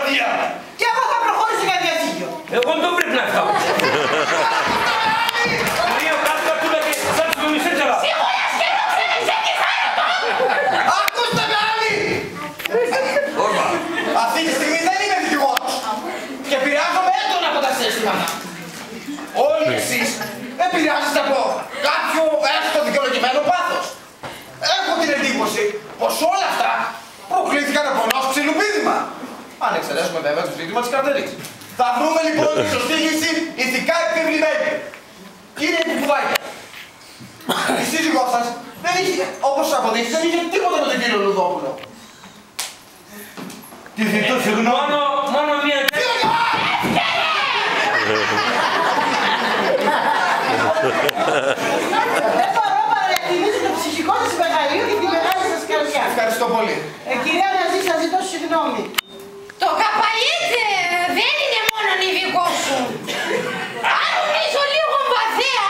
βαρδιά. Και εγώ θα προχωρήσω για διαζύγιο. Εγώ δεν πρέπει να φτάω. Μαρία, κάτω κατούλα και σαν τους μισέτσαλα. Σίγουρα σκέφτομαι και θάνατο. Ακούστε με άλλοι! Αυτή τη στιγμή δεν είμαι δικηγόρος. Και επηρεάζομαι έντονα από τα συναισθήματα. Όλοι εσείς επηρεάζεστε από κάποιο έστω δικαιολογημένο πάθος. Έχω την εντύπωση πως όλα αυτά προκλήθηκαν από ενός ξυλουπίδημα. Αν εξαιρέσουμε βέβαια το ζήτημα της καρτελής. Θα βρούμε λοιπόν τη σωστή λύση ηθικά επιβλημένη. Κύριε Κουκουδάκη, η σύζυγός σας δεν είχε, όπως σας αποδείξει, δεν είχε τίποτα με τον κύριο Λουδόπουλο. Τι ζητώ συγγνώμη. Μόνο μία... Δεν μπορώ παρά να εκτιμήσω το ψυχικό σας μεγαλείο και τη μεγάλη σας καρδιά. Ευχαριστώ πολύ. Κυρία Ναζή, σας ζητώ συγγνώμη. Το καπαλίτσι δεν είναι μόνο νηβικό σου. Αν νομίζω λίγο βαθέα,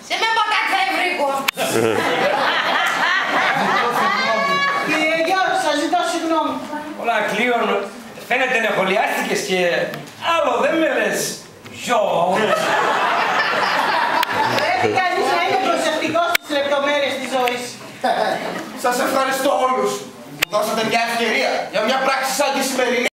σε με μπακάτσα ευρύκο. Κύριε Γιώργο, σας ζητώ συγγνώμη. Όλα Κλείον, φαίνεται να χωλιάστηκες και άλλο δεν με λες. Ζω. Πρέπει κανείς να είναι προσεκτικός στις λεπτομέρειες της ζωής. Σας ευχαριστώ όλους που δώσατε μια ευκαιρία για μια πράξη σαν τη σημερινή.